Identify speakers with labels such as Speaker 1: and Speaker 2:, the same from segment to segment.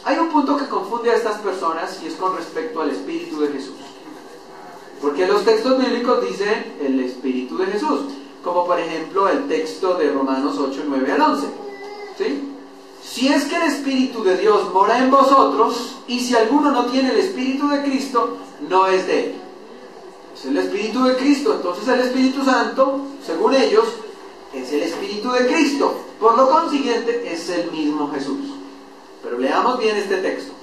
Speaker 1: Hay un punto que confunde a estas personas y es con respecto al Espíritu de Jesús. Porque los textos bíblicos dicen el Espíritu de Jesús, como por ejemplo el texto de Romanos 8, 9 al 11. ¿Sí? Si es que el Espíritu de Dios mora en vosotros, y si alguno no tiene el Espíritu de Cristo, no es de él. Es el Espíritu de Cristo, entonces el Espíritu Santo, según ellos, es el Espíritu de Cristo. Por lo consiguiente, es el mismo Jesús. Pero leamos bien este texto.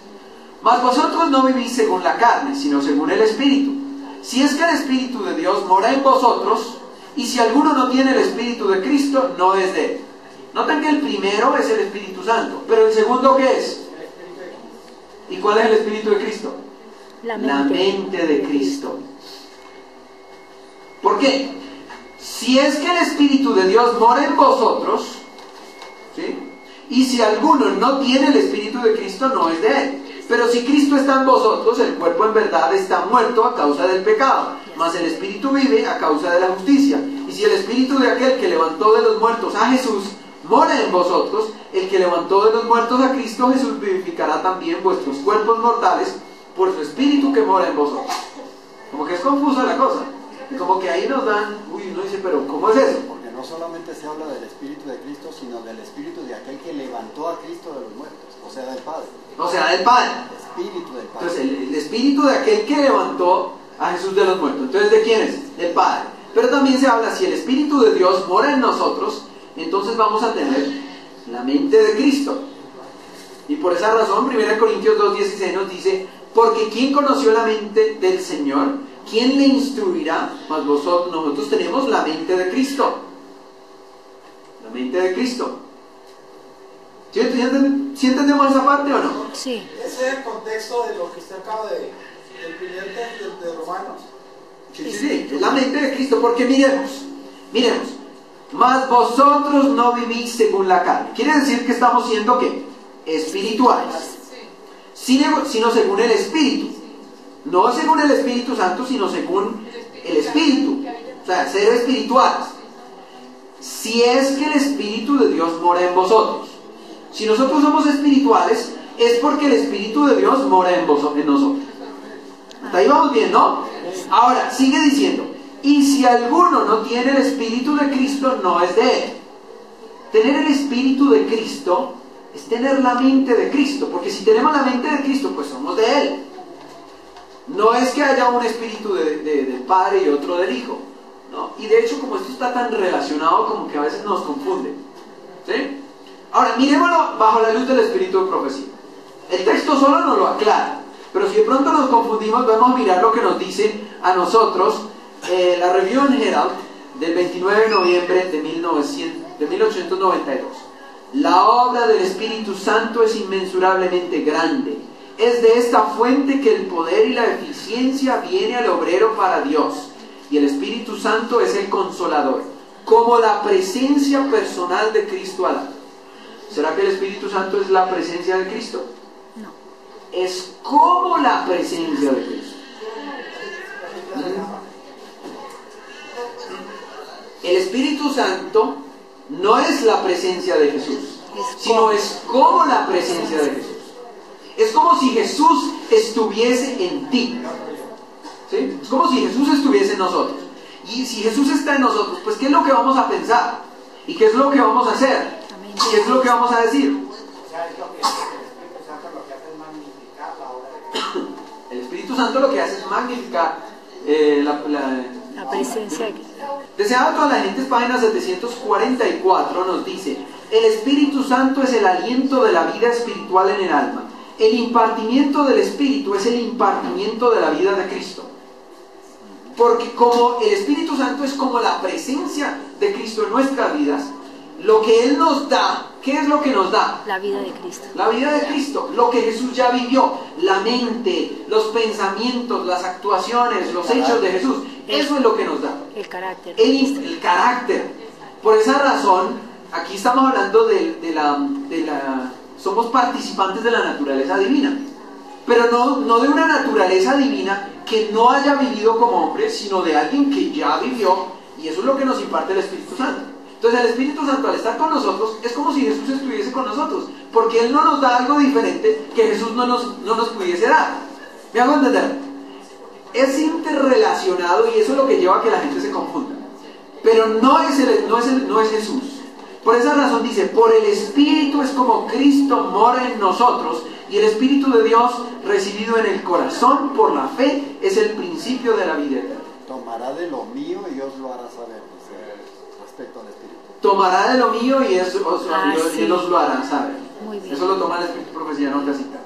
Speaker 1: Mas vosotros no vivís según la carne, sino según el Espíritu. Si es que el Espíritu de Dios mora en vosotros, y si alguno no tiene el Espíritu de Cristo, no es de él. Noten que el primero es el Espíritu Santo, pero el segundo, ¿qué es? ¿Y cuál es el Espíritu de Cristo? La mente de Cristo. ¿Por qué? Si es que el Espíritu de Dios mora en vosotros, ¿sí? Y si alguno no tiene el Espíritu de Cristo, no es de él. Pero si Cristo está en vosotros, el cuerpo en verdad está muerto a causa del pecado, mas el Espíritu vive a causa de la justicia. Y si el Espíritu de aquel que levantó de los muertos a Jesús mora en vosotros, el que levantó de los muertos a Cristo Jesús vivificará también vuestros cuerpos mortales por su Espíritu que mora en vosotros. Como que es confusa la cosa. Y como que ahí nos dan, uno dice, pero ¿cómo es eso?
Speaker 2: Porque no solamente se habla del Espíritu de Cristo, sino del Espíritu de aquel que levantó a Cristo de los muertos, o sea, del Padre.
Speaker 1: O sea, del Padre.
Speaker 2: El Espíritu del Padre.
Speaker 1: Entonces, el Espíritu de aquel que levantó a Jesús de los muertos. Entonces, ¿de quién es? Del Padre. Pero también se habla, si el Espíritu de Dios mora en nosotros, entonces vamos a tener la mente de Cristo. Y por esa razón, 1 Corintios 2:16 nos dice, porque ¿quién conoció la mente del Señor? ¿Quién le instruirá? Mas nosotros tenemos la mente de Cristo. La mente de Cristo. ¿Sí entendemos esa parte o no?
Speaker 3: Sí.
Speaker 4: Ese es el contexto de lo que usted acaba del primer texto de Romanos.
Speaker 1: Sí, es la mente de Cristo, porque miremos, mas vosotros no vivís según la carne. Quiere decir que estamos siendo, ¿qué? Espirituales. Sino según el Espíritu. No según el Espíritu Santo, sino según el Espíritu. O sea, ser espirituales. Si es que el Espíritu de Dios mora en vosotros. Si nosotros somos espirituales, es porque el Espíritu de Dios mora en nosotros. Hasta ahí vamos bien, ¿no? Ahora, sigue diciendo, y si alguno no tiene el Espíritu de Cristo, no es de él. Tener el Espíritu de Cristo es tener la mente de Cristo, porque si tenemos la mente de Cristo, pues somos de él. No es que haya un espíritu del Padre y otro del Hijo, ¿no? Y de hecho, como esto está tan relacionado, como que a veces nos confunde, ¿sí? Ahora, miremoslo bajo la luz del espíritu de profecía. El texto solo nos lo aclara, pero si de pronto nos confundimos, vamos a mirar lo que nos dice a nosotros la Review and Herald del 29 de noviembre de 1892. La obra del Espíritu Santo es inmensurablemente grande. Es de esta fuente que el poder y la eficiencia viene al obrero para Dios. Y el Espíritu Santo es el consolador, como la presencia personal de Cristo al lado. ¿Será que el Espíritu Santo es la presencia de Cristo?
Speaker 3: No.
Speaker 1: Es como la presencia de Cristo. El Espíritu Santo no es la presencia de Jesús, sino es como la presencia de Jesús. Es como si Jesús estuviese en ti. ¿Sí? Es como si Jesús estuviese en nosotros. Y si Jesús está en nosotros, pues ¿qué es lo que vamos a pensar? ¿Y qué es lo que vamos a hacer? ¿Y qué es lo que vamos a decir? El Espíritu Santo lo que hace es magnificar
Speaker 3: La presencia de Cristo.
Speaker 1: Deseado a toda la gente, página 744 nos dice: el Espíritu Santo es el aliento de la vida espiritual en el alma. El impartimiento del Espíritu es el impartimiento de la vida de Cristo. Porque como el Espíritu Santo es como la presencia de Cristo en nuestras vidas, lo que Él nos da, ¿qué es lo que nos da?
Speaker 3: La vida de Cristo.
Speaker 1: La vida de Cristo, lo que Jesús ya vivió, la mente, los pensamientos, las actuaciones, los hechos de Jesús, eso es lo que nos da.
Speaker 3: El carácter.
Speaker 1: El carácter. Por esa razón, aquí estamos hablando somos participantes de la naturaleza divina, pero no de una naturaleza divina que no haya vivido como hombre, sino de alguien que ya vivió, y eso es lo que nos imparte el Espíritu Santo. Entonces el Espíritu Santo al estar con nosotros es como si Jesús estuviese con nosotros, porque Él no nos da algo diferente que Jesús no nos pudiese dar. ¿Me hago entender? Es interrelacionado y eso es lo que lleva a que la gente se confunda. Pero no es Jesús. Por esa razón dice, por el Espíritu es como Cristo mora en nosotros, y el Espíritu de Dios recibido en el corazón por la fe es el principio de la vida eterna.
Speaker 2: Tomará de lo mío y os lo hará saber, respecto al Espíritu.
Speaker 1: Tomará de lo mío y Él
Speaker 3: sí.
Speaker 1: os lo hará saber.
Speaker 3: Muy bien.
Speaker 1: Eso lo toma el Espíritu Profecía, no te cita.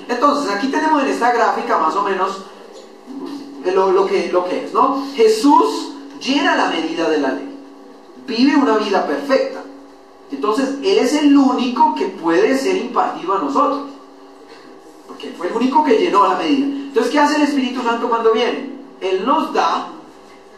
Speaker 1: Entonces, aquí tenemos en esta gráfica más o menos lo que es, ¿no? Jesús llena la medida de la ley. Vive una vida perfecta. Entonces, Él es el único que puede ser impartido a nosotros. Porque fue el único que llenó la medida. Entonces, ¿qué hace el Espíritu Santo cuando viene? Él nos da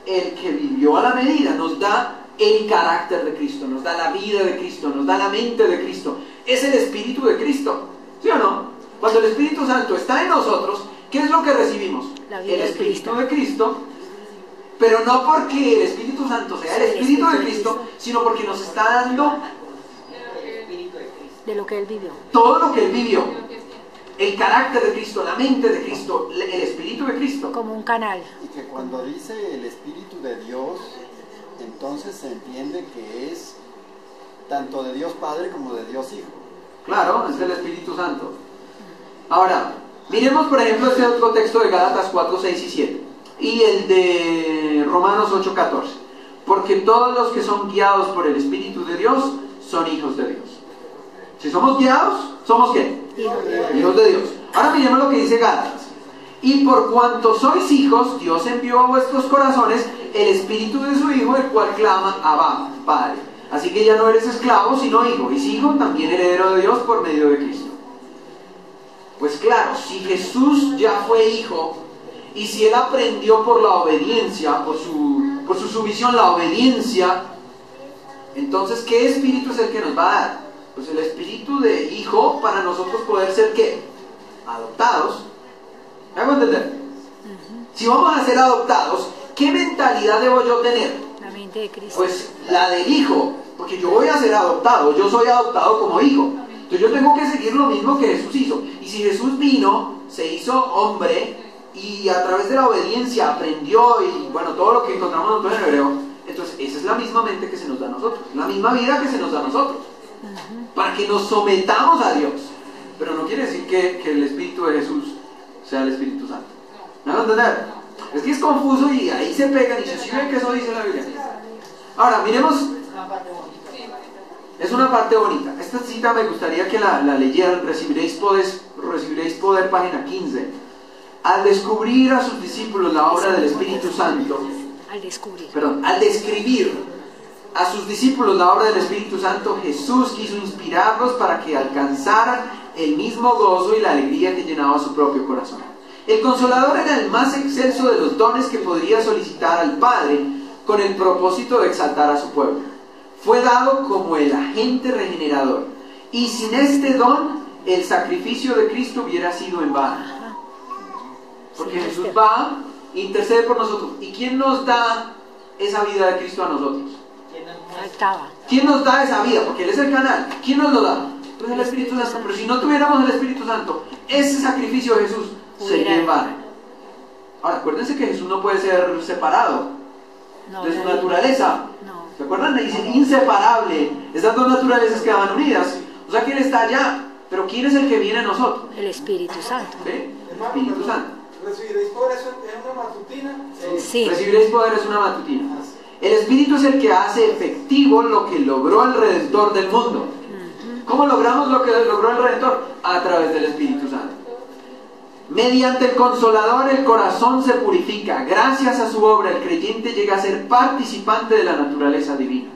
Speaker 1: el que vivió a la medida, nos da el carácter de Cristo, nos da la vida de Cristo, nos da la mente de Cristo. Es el Espíritu de Cristo, ¿sí o no? Cuando el Espíritu Santo está en nosotros, ¿qué es lo que recibimos? El Espíritu de Cristo, pero no porque el Espíritu Santo sea el Espíritu de Cristo, sino porque nos está dando
Speaker 3: de lo que Él vivió.
Speaker 1: Todo lo que Él vivió. El carácter de Cristo, la mente de Cristo, el Espíritu de Cristo.
Speaker 3: Como un canal.
Speaker 2: Y que cuando dice el Espíritu de Dios, entonces se entiende que es tanto de Dios Padre como de Dios Hijo.
Speaker 1: Claro, es el Espíritu Santo. Ahora, miremos por ejemplo este otro texto de Gálatas 4, 6 y 7. Y el de Romanos 8, 14. Porque todos los que son guiados por el Espíritu de Dios son hijos de Dios. Si somos guiados, ¿somos qué? Hijos de Dios. Ahora miremos lo que dice Gálatas. Y por cuanto sois hijos, Dios envió a vuestros corazones el Espíritu de su Hijo, el cual clama, Abba, Padre. Así que ya no eres esclavo, sino hijo. Y si hijo, también heredero de Dios por medio de Cristo. Pues claro, si Jesús ya fue hijo, y si Él aprendió por la obediencia, por su sumisión, la obediencia, entonces, ¿qué espíritu es el que nos va a dar? Pues el espíritu de hijo para nosotros poder ser ¿qué? Adoptados. ¿Me hago entender? Si vamos a ser adoptados, ¿qué mentalidad debo yo tener?
Speaker 3: La mente de Cristo.
Speaker 1: Pues la del hijo, porque yo voy a ser adoptado, yo soy adoptado como hijo. Entonces yo tengo que seguir lo mismo que Jesús hizo. Y si Jesús vino, se hizo hombre y a través de la obediencia aprendió y bueno, todo lo que encontramos nosotros en hebreo, entonces esa es la misma mente que se nos da a nosotros, la misma vida que se nos da a nosotros. Para que nos sometamos a Dios. Pero no quiere decir que el Espíritu de Jesús sea el Espíritu Santo. ¿Me van a entender? Es que es confuso y ahí se pegan y se sigue que eso dice la Biblia. Ahora, miremos. Es una parte bonita. Esta cita me gustaría que la leyeran. Recibiréis poder, página 15. Al descubrir a sus discípulos la obra del Espíritu Santo. Al describir a sus discípulos la obra del Espíritu Santo, Jesús quiso inspirarlos para que alcanzaran el mismo gozo y la alegría que llenaba su propio corazón. El Consolador era el más excelso de los dones que podría solicitar al Padre con el propósito de exaltar a su pueblo. Fue dado como el agente regenerador, y sin este don, el sacrificio de Cristo hubiera sido en vano. Porque Jesús va, intercede por nosotros. ¿Y quién nos da esa vida de Cristo a nosotros? ¿Quién nos da esa vida? Porque Él es el canal. ¿Quién nos lo da? Pues el Espíritu Santo. Pero si no tuviéramos el Espíritu Santo, ese sacrificio de Jesús sería en vano. Ahora, acuérdense que Jesús no puede ser separado de su naturaleza. ¿Se acuerdan? Dicen inseparable. Esas dos naturalezas quedaban unidas. O sea que Él está allá. Pero ¿quién es el que viene a nosotros?
Speaker 3: El Espíritu Santo.
Speaker 1: ¿Sí? El Espíritu Santo.
Speaker 4: ¿Recibiréis poder es una matutina?
Speaker 3: Sí.
Speaker 1: Recibiréis poder es una matutina. El Espíritu es el que hace efectivo lo que logró el Redentor del mundo. ¿Cómo logramos lo que logró el Redentor? A través del Espíritu Santo. Mediante el Consolador el corazón se purifica. Gracias a su obra el creyente llega a ser participante de la naturaleza divina.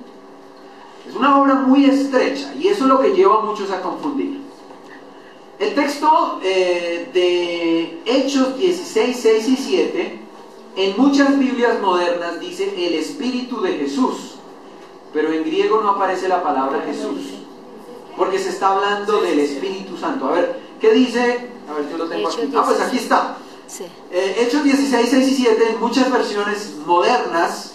Speaker 1: Es una obra muy estrecha y eso es lo que lleva a muchos a confundir. El texto de Hechos 16, 6 y 7 en muchas Biblias modernas dice el Espíritu de Jesús, pero en griego no aparece la palabra Jesús, porque se está hablando del Espíritu Santo. A ver, ¿qué dice? A ver, yo lo tengo aquí. Ah, pues aquí está.
Speaker 3: Sí.
Speaker 1: Hechos 16, 6 y 7 en muchas versiones modernas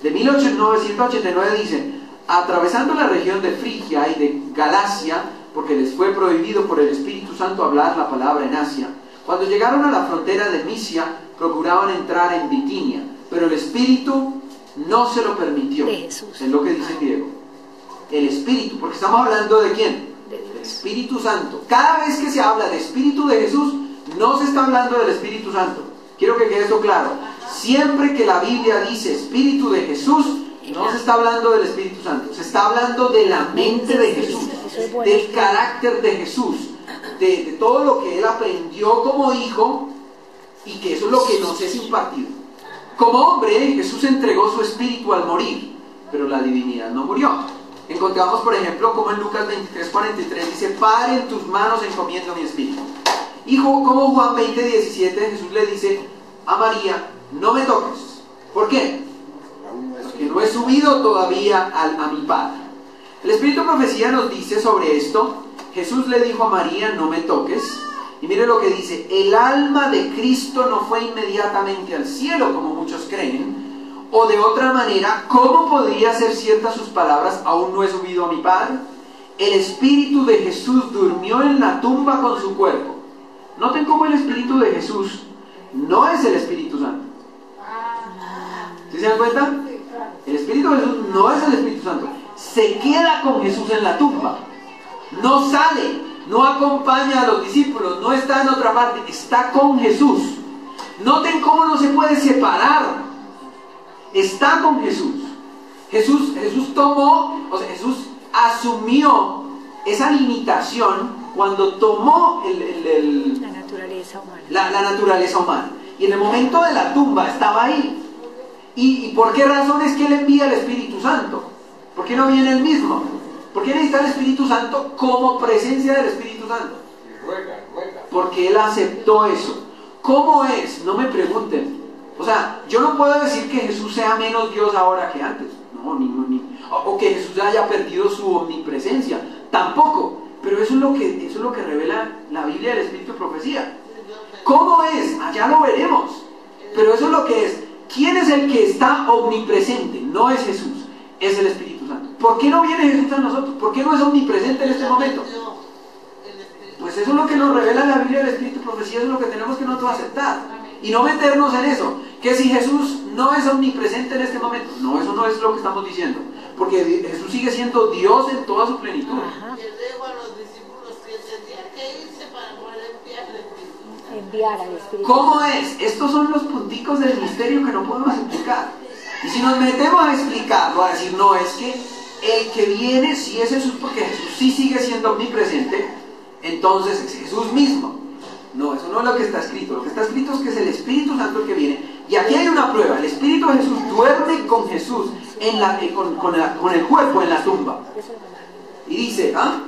Speaker 1: de 1989 dicen: atravesando la región de Frigia y de Galacia, porque les fue prohibido por el Espíritu Santo hablar la palabra en Asia, cuando llegaron a la frontera de Misia, procuraban entrar en Bitinia, pero el Espíritu no se lo permitió.
Speaker 3: De Jesús.
Speaker 1: Es lo que dice griego. El Espíritu, porque estamos hablando de ¿quién?
Speaker 3: De
Speaker 1: Del Espíritu Santo. Cada vez que se habla de Espíritu de Jesús, no se está hablando del Espíritu Santo. Quiero que quede eso claro. Siempre que la Biblia dice Espíritu de Jesús, no se está hablando del Espíritu Santo, se está hablando de la mente de Jesús, del carácter de Jesús, de todo lo que Él aprendió como hijo, y que eso es lo que nos es impartido. Como hombre, Jesús entregó su espíritu al morir, pero la divinidad no murió. Encontramos, por ejemplo, como en Lucas 23:43 dice: Padre, en tus manos encomiendo mi espíritu. Y como Juan 20:17, Jesús le dice a María: no me toques. ¿Por qué? Porque no he subido todavía a mi Padre. El Espíritu de Profecía nos dice sobre esto. Jesús le dijo a María: no me toques. Y mire lo que dice: el alma de Cristo no fue inmediatamente al cielo, como muchos creen, o de otra manera, ¿cómo podría ser ciertas sus palabras? Aún no he subido a mi Padre. El Espíritu de Jesús durmió en la tumba con su cuerpo. Noten cómo el Espíritu de Jesús no es el Espíritu Santo. ¿Sí se dan cuenta? El Espíritu de Jesús no es el Espíritu Santo. Se queda con Jesús en la tumba. No sale, no acompaña a los discípulos, no está en otra parte, está con Jesús. Noten cómo no se puede separar. Está con Jesús. Jesús tomó, o sea, Jesús asumió esa limitación cuando tomó
Speaker 3: la naturaleza humana.
Speaker 1: La naturaleza humana. Y en el momento de la tumba estaba ahí. ¿Y por qué razón es que Él envía el Espíritu Santo? ¿Por qué no viene Él mismo? ¿Por qué necesita el Espíritu Santo como presencia del Espíritu Santo? Porque Él aceptó eso. ¿Cómo es? No me pregunten. O sea, yo no puedo decir que Jesús sea menos Dios ahora que antes. No, o que Jesús haya perdido su omnipresencia. Tampoco. Pero eso es lo que revela la Biblia del Espíritu de Profecía. ¿Cómo es? Allá lo veremos. Pero eso es lo que es. ¿Quién es el que está omnipresente? No es Jesús, es el Espíritu Santo. ¿Por qué no viene Jesús a nosotros? ¿Por qué no es omnipresente en este momento? Pues eso es lo que nos revela la Biblia del Espíritu de Profecía, eso es lo que tenemos que nosotros aceptar. Y no meternos en eso, que si Jesús no es omnipresente en este momento. No, eso no es lo que estamos diciendo. Porque Jesús sigue siendo Dios en toda su plenitud.
Speaker 3: Ajá. Enviar al Espíritu.
Speaker 1: ¿Cómo es? Estos son los punticos del misterio que no podemos explicar. Y si nos metemos a explicarlo, a decir, no, es que el que viene sí es Jesús, porque Jesús sí sigue siendo omnipresente, entonces es Jesús mismo. No, eso no es lo que está escrito. Lo que está escrito es que es el Espíritu Santo el que viene. Y aquí hay una prueba. El Espíritu de Jesús duerme con Jesús con el cuerpo en la tumba. Y dice, ¿ah?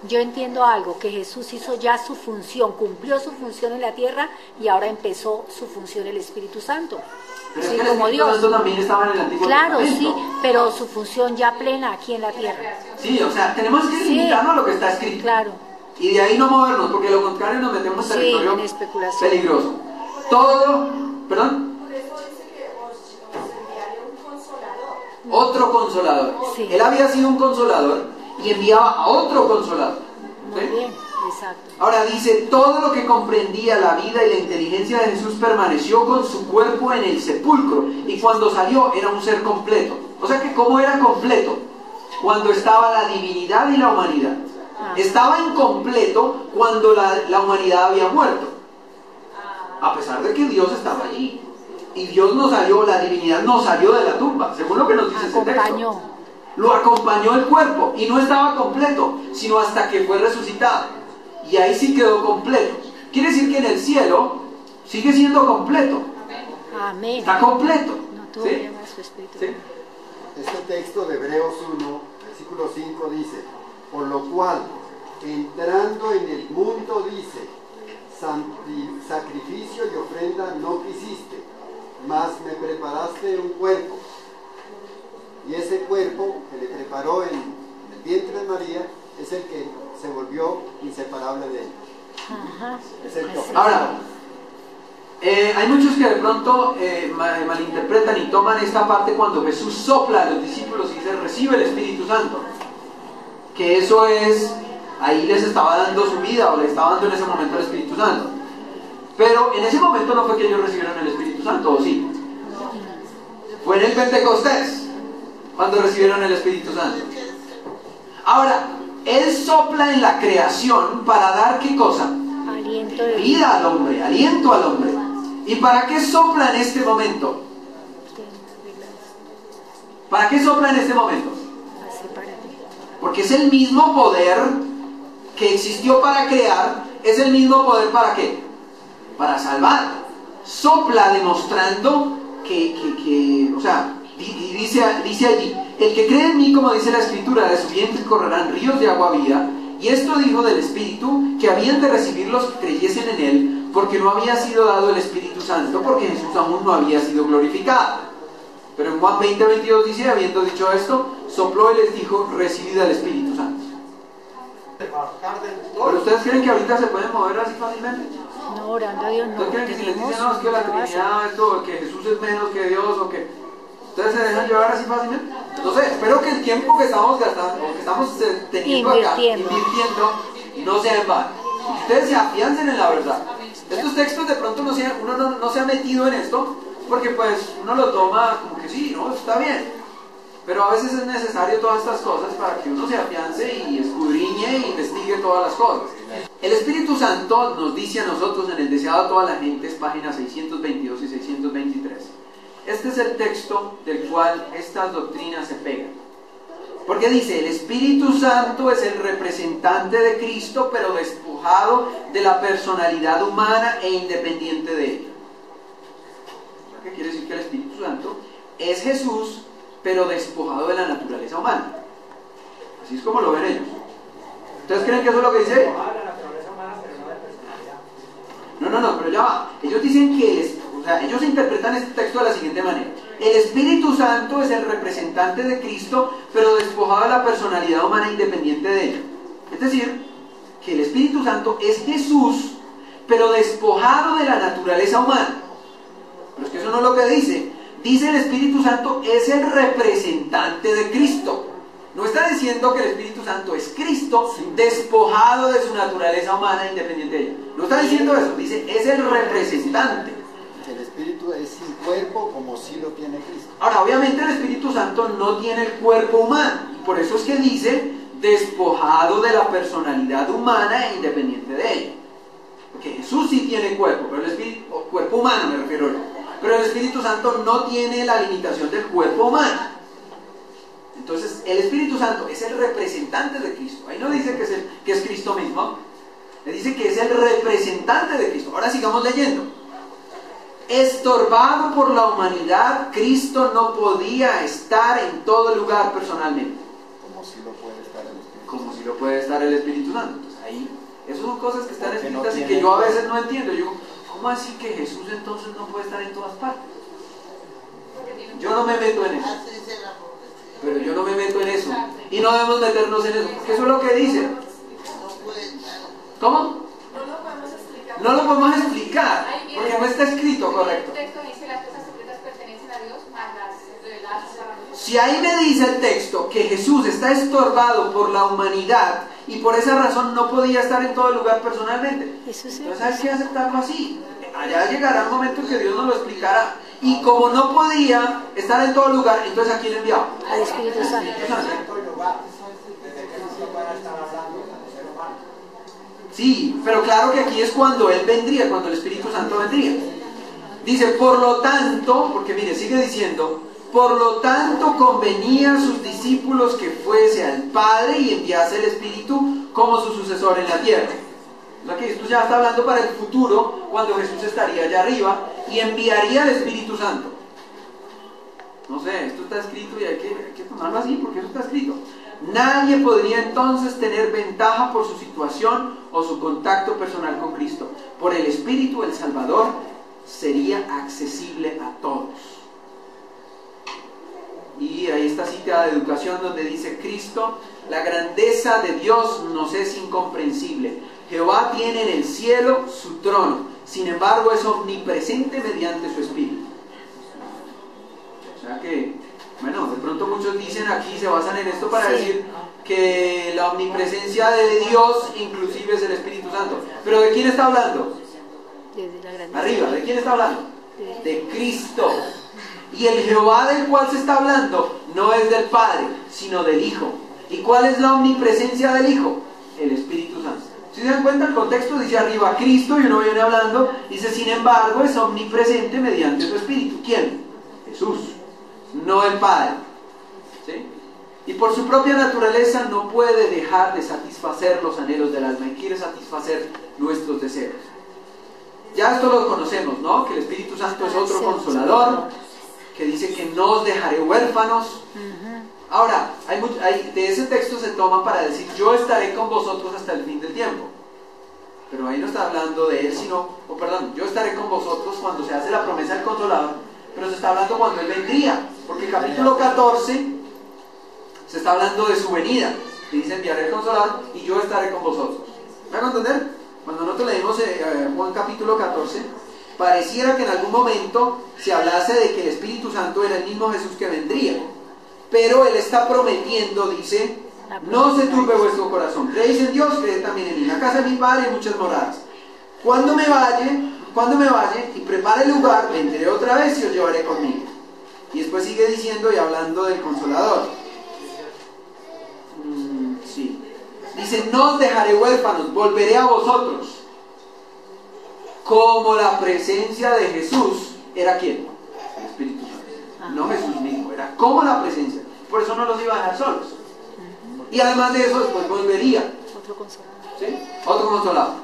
Speaker 3: Yo entiendo algo, que Jesús hizo ya su función, cumplió su función en la tierra y ahora empezó su función el Espíritu Santo.
Speaker 1: Pero
Speaker 3: Sí,
Speaker 1: es que el
Speaker 3: como
Speaker 1: Espíritu
Speaker 3: Dios.
Speaker 1: Santo también estaba en el Antiguo
Speaker 3: Claro,
Speaker 1: Testamento.
Speaker 3: sí, pero su función ya plena aquí en la tierra.
Speaker 1: Sí, o sea, tenemos que
Speaker 3: Sí.
Speaker 1: limitarnos a lo que está escrito.
Speaker 3: Claro.
Speaker 1: Y de ahí no movernos, porque lo contrario nos metemos en
Speaker 3: Sí,
Speaker 1: territorio
Speaker 3: en especulación.
Speaker 1: peligroso. Todo, ¿perdón?
Speaker 5: Por eso dice que os enviaré un consolador.
Speaker 1: Otro consolador.
Speaker 3: Sí.
Speaker 1: Él había sido un consolador y enviaba a otro consolador.
Speaker 3: Muy
Speaker 1: ¿Sí?
Speaker 3: bien, exacto.
Speaker 1: Ahora dice, todo lo que comprendía la vida y la inteligencia de Jesús permaneció con su cuerpo en el sepulcro, y cuando salió era un ser completo. O sea que ¿cómo era completo? Cuando estaba la divinidad y la humanidad. Estaba incompleto cuando la humanidad había muerto, a pesar de que Dios estaba allí. Y Dios no salió, la divinidad no salió de la tumba, según lo que nos dice ese texto.
Speaker 3: Acompañó.
Speaker 1: Lo acompañó el cuerpo y no estaba completo, sino hasta que fue resucitado. Y ahí sí quedó completo. Quiere decir que en el cielo sigue siendo completo.
Speaker 3: Amén.
Speaker 1: Está completo.
Speaker 3: No tuvo
Speaker 1: ¿Sí?
Speaker 3: problema su espíritu.
Speaker 1: ¿Sí?
Speaker 2: Este texto de Hebreos 1, versículo 5 dice: por lo cual, entrando en el mundo, dice, sacrificio y ofrenda no quisiste, mas me preparaste un cuerpo. Y ese cuerpo que le preparó en el vientre de María es el que se volvió inseparable de él.
Speaker 3: Ajá.
Speaker 2: Es el que
Speaker 3: Así.
Speaker 2: ofreció.
Speaker 1: Ahora, Hay muchos que de pronto malinterpretan y toman esta parte cuando Jesús sopla a los discípulos y dice, recibe el Espíritu Santo. Que eso es, ahí les estaba dando su vida o les estaba dando en ese momento el Espíritu Santo. Pero en ese momento no fue que ellos recibieron el Espíritu Santo, ¿o sí? Fue en el Pentecostés cuando recibieron el Espíritu Santo. Ahora, Él sopla en la creación para dar ¿qué cosa?
Speaker 3: Aliento de
Speaker 1: Vida al hombre, aliento al hombre. ¿Y para qué sopla en este momento? ¿Para qué sopla en este momento? Porque es el mismo poder que existió para crear, es el mismo poder ¿para qué? Para salvar. Sopla demostrando que o sea, dice allí, el que cree en mí, como dice la Escritura, de su vientre correrán ríos de agua viva. Y esto dijo del Espíritu, que habían de recibir los que creyesen en Él, porque no había sido dado el Espíritu Santo, porque Jesús aún no había sido glorificado. Pero en Juan 20:22 dice, habiendo dicho esto, sopló y les dijo, recibid al Espíritu Santo. ¿Pero ustedes creen que ahorita se pueden mover así fácilmente?
Speaker 3: No, orando a Dios no.
Speaker 1: ¿Ustedes creen que si les dicen, no, es que la Trinidad, esto, que Jesús es menos que Dios, o que ustedes se dejan llevar así fácilmente? No sé, espero que el tiempo que estamos gastando, o que estamos teniendo acá, invirtiendo, no sea en vano. Ustedes se afiancen en la verdad. Estos textos de pronto uno no se ha metido en esto, porque pues uno lo toma como que sí, ¿no? Está bien. Pero a veces es necesario todas estas cosas para que uno se afiance y escudriñe e investigue todas las cosas. El Espíritu Santo nos dice a nosotros en el Deseado a todas las gentes, páginas 622 y 623. Este es el texto del cual estas doctrinas se pegan. Porque dice, el Espíritu Santo es el representante de Cristo, pero despojado de la personalidad humana e independiente de ella. ¿Qué quiere decir? Que el Espíritu Santo es Jesús, pero despojado de la naturaleza humana. Así es como lo ven ellos. ¿Ustedes creen que eso es lo que dice? No, pero ya va. Ellos dicen que ellos interpretan este texto de la siguiente manera. El Espíritu Santo es el representante de Cristo, pero despojado de la personalidad humana independiente de ella. Es decir, que el Espíritu Santo es Jesús, pero despojado de la naturaleza humana. Pero es que eso no es lo que dice. Dice el Espíritu Santo es el representante de Cristo. No está diciendo que el Espíritu Santo es Cristo despojado de su naturaleza humana independiente de ella. No está diciendo eso, dice es el representante.
Speaker 2: El Espíritu es sin cuerpo como si lo tiene Cristo.
Speaker 1: Ahora, obviamente el Espíritu Santo no tiene el cuerpo humano. Y por eso es que dice despojado de la personalidad humana e independiente de ella. Porque Jesús sí tiene cuerpo, pero el Espíritu, cuerpo humano me refiero yo. Pero el Espíritu Santo no tiene la limitación del cuerpo humano. Entonces, el Espíritu Santo es el representante de Cristo. Ahí no dice que es Cristo mismo. Le dice que es el representante de Cristo. Ahora sigamos leyendo. Estorbado por la humanidad, Cristo no podía estar en todo lugar personalmente.
Speaker 2: Como si lo puede estar el Espíritu.
Speaker 1: Como si lo puede estar el Espíritu Santo. Entonces, ahí, esas son cosas que están escritas y que yo a veces no entiendo. Yo, ¿cómo así que Jesús entonces no puede estar en todas partes? Yo no me meto en eso. Pero yo no me meto en eso. Y no debemos meternos en eso, porque eso es lo que dice. ¿Cómo? No lo podemos explicar, porque no está escrito, correcto. Si ahí me dice el texto que Jesús está estorbado por la humanidad y por esa razón no podía estar en todo lugar personalmente, entonces hay que aceptarlo así. Allá llegará un momento en que Dios nos lo explicará. Y como no podía estar en todo lugar, entonces ¿a quién enviaba?
Speaker 3: Al Espíritu Santo.
Speaker 1: Sí, pero claro que aquí es cuando Él vendría, cuando el Espíritu Santo vendría. Dice, por lo tanto, porque mire, sigue diciendo, por lo tanto convenía a sus discípulos que fuese al Padre y enviase el Espíritu como su sucesor en la tierra. O sea que esto ya está hablando para el futuro, cuando Jesús estaría allá arriba y enviaría el Espíritu Santo. No sé, esto está escrito y hay que tomarlo así porque eso está escrito. Nadie podría entonces tener ventaja por su situación o su contacto personal con Cristo. Por el Espíritu, el Salvador sería accesible a todos. Y ahí está cita de educación donde dice Cristo, la grandeza de Dios nos es incomprensible. Jehová tiene en el cielo su trono, sin embargo es omnipresente mediante su Espíritu. O sea que, bueno, de pronto muchos dicen aquí, se basan en esto para decir que la omnipresencia de Dios inclusive es el Espíritu Santo. ¿Pero de quién está hablando? Arriba, ¿de quién está hablando? De Cristo. Y el Jehová del cual se está hablando no es del Padre, sino del Hijo. ¿Y cuál es la omnipresencia del Hijo? El Espíritu Santo. Si se dan cuenta, el contexto dice arriba Cristo y uno viene hablando, dice sin embargo es omnipresente mediante su Espíritu. ¿Quién? Jesús, no el Padre. ¿Sí? Y por su propia naturaleza no puede dejar de satisfacer los anhelos del alma y quiere satisfacer nuestros deseos. Ya esto lo conocemos, ¿no? Que el Espíritu Santo es otro consolador, que dice que no os dejaré huérfanos. Ahora, de ese texto se toma para decir yo estaré con vosotros hasta el fin del tiempo. Pero ahí no está hablando de él, sino, yo estaré con vosotros cuando se hace la promesa del consolador, pero se está hablando cuando él vendría, porque el capítulo 14 se está hablando de su venida, y dice enviaré el consolador y yo estaré con vosotros. ¿Me van a entender? Cuando nosotros leemos Juan capítulo 14, pareciera que en algún momento se hablase de que el Espíritu Santo era el mismo Jesús que vendría, pero él está prometiendo, dice, no se turbe vuestro corazón, creéis en Dios, creed también en mí, en la casa de mi Padre hay muchas moradas. Cuando me vaya y prepare el lugar, vendré otra vez y os llevaré conmigo. Y después sigue diciendo y hablando del Consolador. Sí. Dice, no os dejaré huérfanos, volveré a vosotros. Como la presencia de Jesús era ¿quién? El Espíritu Santo. No Jesús mismo, era como la presencia. Por eso no los iba a dejar solos. Y además de eso, después volvería.
Speaker 3: Otro consolador.
Speaker 1: ¿Sí? Otro consolador.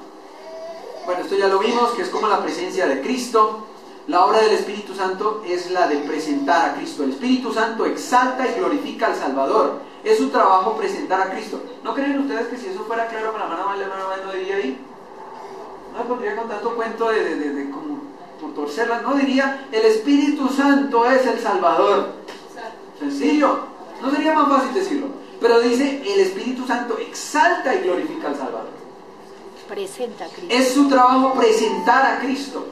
Speaker 1: Bueno, esto ya lo vimos, que es como la presencia de Cristo. La obra del Espíritu Santo es la de presentar a Cristo. El Espíritu Santo exalta y glorifica al Salvador. Es su trabajo presentar a Cristo. ¿No creen ustedes que si eso fuera claro para la hermana Val no diría ahí? No me pondría con tanto cuento de como por torcerla. No diría, el Espíritu Santo es el Salvador. Sencillo. No sería más fácil decirlo. Pero dice, el Espíritu Santo exalta y glorifica al Salvador.
Speaker 3: Presenta a Cristo.
Speaker 1: Es su trabajo presentar a Cristo.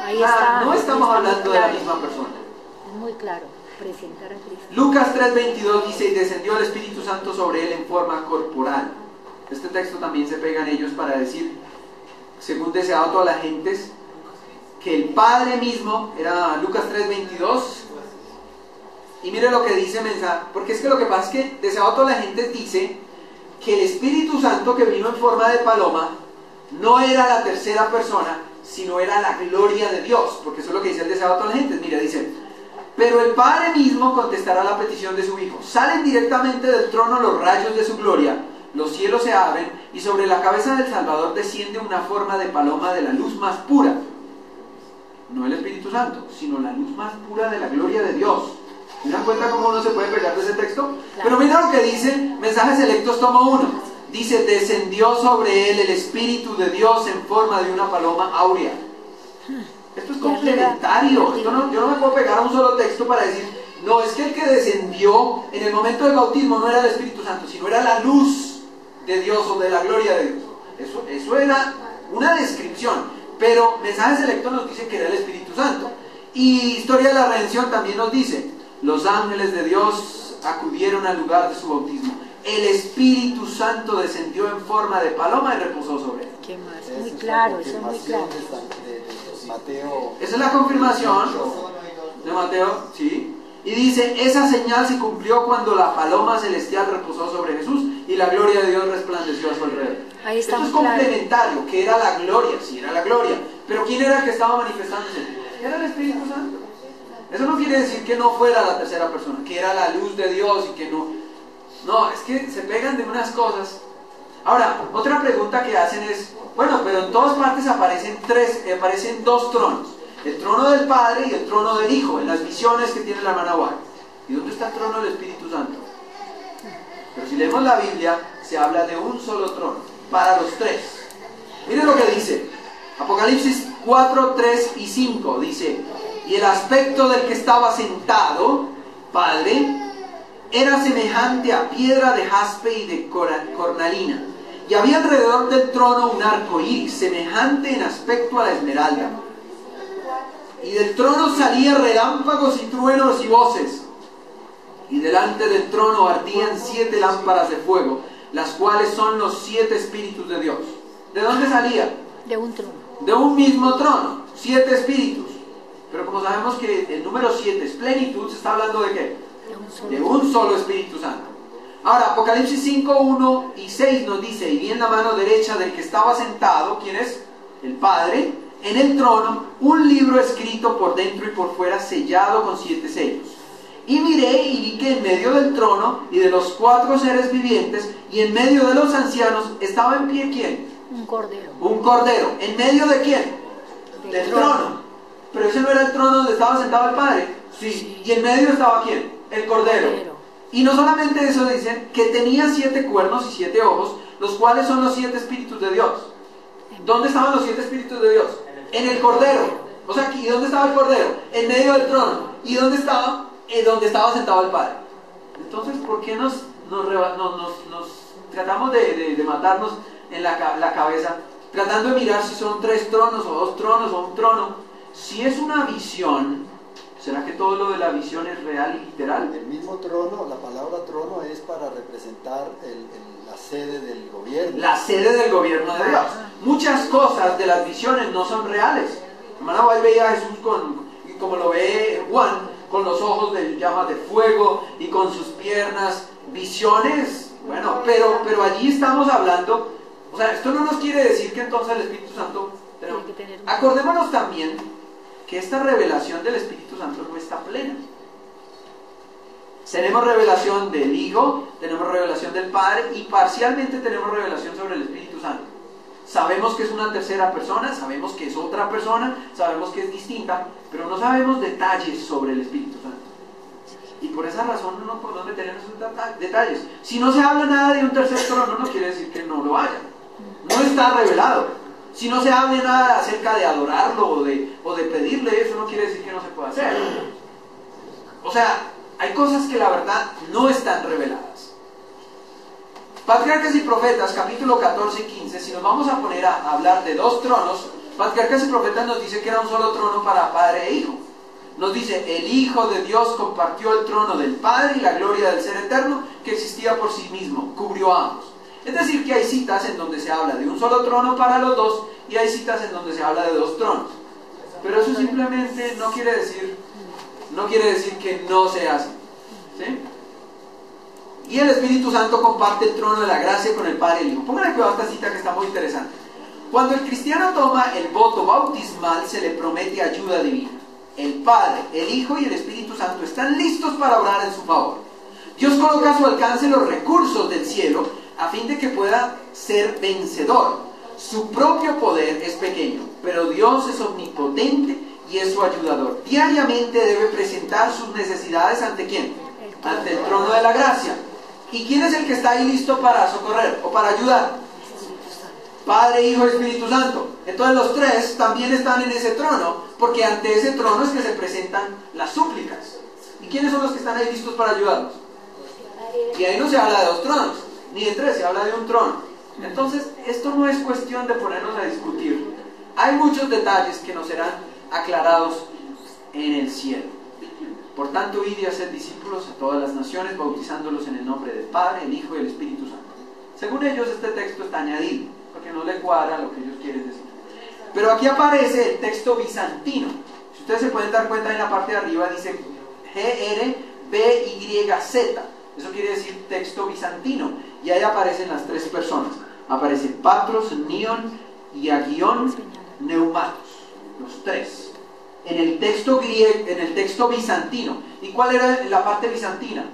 Speaker 3: Ahí está.
Speaker 1: No estamos hablando de la misma persona.
Speaker 3: Es muy claro, presentar a Cristo.
Speaker 1: Lucas 3:22 dice, y descendió el Espíritu Santo sobre él en forma corporal. Este texto también se pega en ellos para decir, según deseado a todas las gentes, que el Padre mismo, era Lucas 3:22, y mire lo que dice mensaje, porque es que lo que pasa es que deseado a todas las gentes dice que el Espíritu Santo que vino en forma de paloma no era la tercera persona, sino era la gloria de Dios, porque eso es lo que dice el deseado a todas las gentes. Mira, dice, pero el Padre mismo contestará la petición de su Hijo. Salen directamente del trono los rayos de su gloria, los cielos se abren y sobre la cabeza del Salvador desciende una forma de paloma de la luz más pura. No el Espíritu Santo, sino la luz más pura de la gloria de Dios. ¿Se dan cuenta cómo uno se puede pegar de ese texto? Claro. Pero mira lo que dice Mensajes Selectos tomo 1. Dice, descendió sobre él el Espíritu de Dios en forma de una paloma áurea. Esto es complementario. Yo no me puedo pegar a un solo texto para decir, no, es que el que descendió en el momento del bautismo no era el Espíritu Santo, sino era la luz de Dios o de la gloria de Dios. Eso era una descripción. Pero Mensajes Selectos nos dice que era el Espíritu Santo. Y Historia de la Redención también nos dice, los ángeles de Dios acudieron al lugar de su bautismo. El Espíritu Santo descendió en forma de paloma y reposó sobre él.
Speaker 3: ¿Qué más? Muy claro, eso es muy claro.
Speaker 2: Mateo.
Speaker 1: Esa es la confirmación de Mateo, sí. Y dice, esa señal se cumplió cuando la paloma celestial reposó sobre Jesús y la gloria de Dios resplandeció a su alrededor.
Speaker 3: Ahí está.
Speaker 1: Esto es complementario, que era la gloria, sí, era la gloria. Pero ¿quién era el que estaba manifestándose? Era el Espíritu Santo. Eso no quiere decir que no fuera la tercera persona, que era la luz de Dios y que no... No, es que se pegan de unas cosas. Ahora, otra pregunta que hacen es, bueno, pero en todas partes aparecen dos tronos. El trono del Padre y el trono del Hijo, en las visiones que tiene la hermana White. ¿Y dónde está el trono del Espíritu Santo? Pero si leemos la Biblia, se habla de un solo trono, para los tres. Miren lo que dice, Apocalipsis 4, 3 y 5, dice, y el aspecto del que estaba sentado, Padre, era semejante a piedra de jaspe y de cornalina, Y había alrededor del trono un arco iris, semejante en aspecto a la esmeralda. Y del trono salían relámpagos y truenos y voces. Y delante del trono ardían 7 lámparas de fuego, las cuales son los 7 espíritus de Dios. ¿De dónde salía?
Speaker 3: De un trono.
Speaker 1: De un mismo trono, 7 espíritus. Pero como sabemos que el número 7 es plenitud, se está hablando ¿de qué? De un solo Espíritu Santo. Ahora, Apocalipsis 5, 1 y 6 nos dice: y vi en la mano derecha del que estaba sentado, ¿quién es? El Padre, en el trono, un libro escrito por dentro y por fuera, sellado con 7 sellos. Y miré y vi que en medio del trono y de los 4 seres vivientes y en medio de los ancianos estaba en pie ¿quién?
Speaker 3: Un cordero.
Speaker 1: Un cordero. ¿En medio de quién? Del trono. Pero ese no era el trono donde estaba sentado el Padre. Sí. ¿Y en medio estaba quién? El cordero. Y no solamente eso, dicen que tenía 7 cuernos y 7 ojos, los cuales son los 7 espíritus de Dios. ¿Dónde estaban los 7 espíritus de Dios? En el cordero. O sea, ¿y dónde estaba el cordero? En medio del trono. ¿Y dónde estaba? En donde estaba sentado el Padre. Entonces, ¿por qué nos tratamos de matarnos en la cabeza, tratando de mirar si son 3 tronos o 2 tronos o un trono? Si es una visión, ¿será que todo lo de la visión es real y literal?
Speaker 2: El mismo trono, la palabra trono es para representar la sede del gobierno.
Speaker 1: La sede del gobierno de Dios. Muchas cosas de las visiones no son reales. Hermana Guay veía a Jesús como lo ve Juan, con los ojos de llamas de fuego y con sus piernas, visiones, bueno, pero allí estamos hablando, o sea, esto no nos quiere decir que entonces el Espíritu Santo, acordémonos también que esta revelación del Espíritu Santo no está plena. Tenemos revelación del Hijo, tenemos revelación del Padre y parcialmente tenemos revelación sobre el Espíritu Santo. Sabemos que es una tercera persona, sabemos que es otra persona, sabemos que es distinta, pero no sabemos detalles sobre el Espíritu Santo. Y por esa razón no nos podemos meter en esos detalles. Si no se habla nada de un tercer trono, no quiere decir que no lo haya. No está revelado. Si no se habla nada acerca de adorarlo o de pedirle, eso no quiere decir que no se pueda hacer. O sea, hay cosas que la verdad no están reveladas. Patriarcas y Profetas, capítulo 14 y 15, si nos vamos a poner a hablar de 2 tronos, Patriarcas y Profetas nos dice que era un solo trono para Padre e Hijo. Nos dice: el Hijo de Dios compartió el trono del Padre y la gloria del Ser Eterno que existía por sí mismo, cubrió a ambos. Es decir, que hay citas en donde se habla de un solo trono para los 2 y hay citas en donde se habla de 2 tronos. Pero eso simplemente no quiere decir que no se hace. ¿Sí? Y el Espíritu Santo comparte el trono de la gracia con el Padre y el Hijo. Pónganle cuidado a esta cita que está muy interesante. Cuando el cristiano toma el voto bautismal, se le promete ayuda divina. El Padre, el Hijo y el Espíritu Santo están listos para obrar en su favor. Dios coloca a su alcance los recursos del cielo a fin de que pueda ser vencedor. Su propio poder es pequeño, pero Dios es omnipotente y es su ayudador. Diariamente debe presentar sus necesidades ¿ante quién? Ante el trono de la gracia. ¿Y quién es el que está ahí listo para socorrer o para ayudar? Padre, Hijo y Espíritu Santo. Entonces los 3 también están en ese trono, porque ante ese trono es que se presentan las súplicas. ¿Y quiénes son los que están ahí listos para ayudarnos? Y ahí no se habla de 2 tronos, ni de 3, se habla de un trono. Entonces, esto no es cuestión de ponernos a discutir. Hay muchos detalles que nos serán aclarados en el cielo. Por tanto, id y haced discípulos a todas las naciones, bautizándolos en el nombre del Padre, el Hijo y el Espíritu Santo. Según ellos, este texto está añadido, porque no le cuadra lo que ellos quieren decir. Pero aquí aparece el texto bizantino. Si ustedes se pueden dar cuenta, en la parte de arriba dice GRBYZ. Eso quiere decir texto bizantino. Y ahí aparecen las 3 personas. Aparece Patros, Nion y Agion Neumatos. Los 3. En el texto griego, en el texto bizantino. ¿Y cuál era la parte bizantina?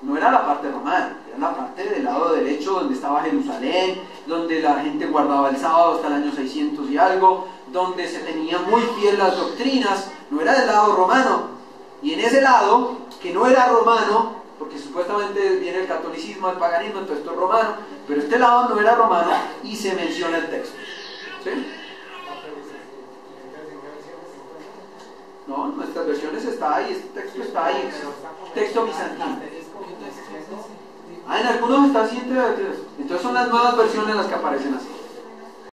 Speaker 1: No era la parte romana, era la parte del lado derecho donde estaba Jerusalén, donde la gente guardaba el sábado hasta el año 600 y algo, donde se tenían muy fiel las doctrinas. No era del lado romano. Y en ese lado, que no era romano, porque supuestamente viene el catolicismo, el paganismo, entonces esto es romano, pero este lado no era romano y se menciona el texto. ¿Sí? No, en nuestras versiones está ahí, este texto está ahí, texto bizantino. Ah, en algunos está así entre. Entonces son las nuevas versiones las que aparecen así.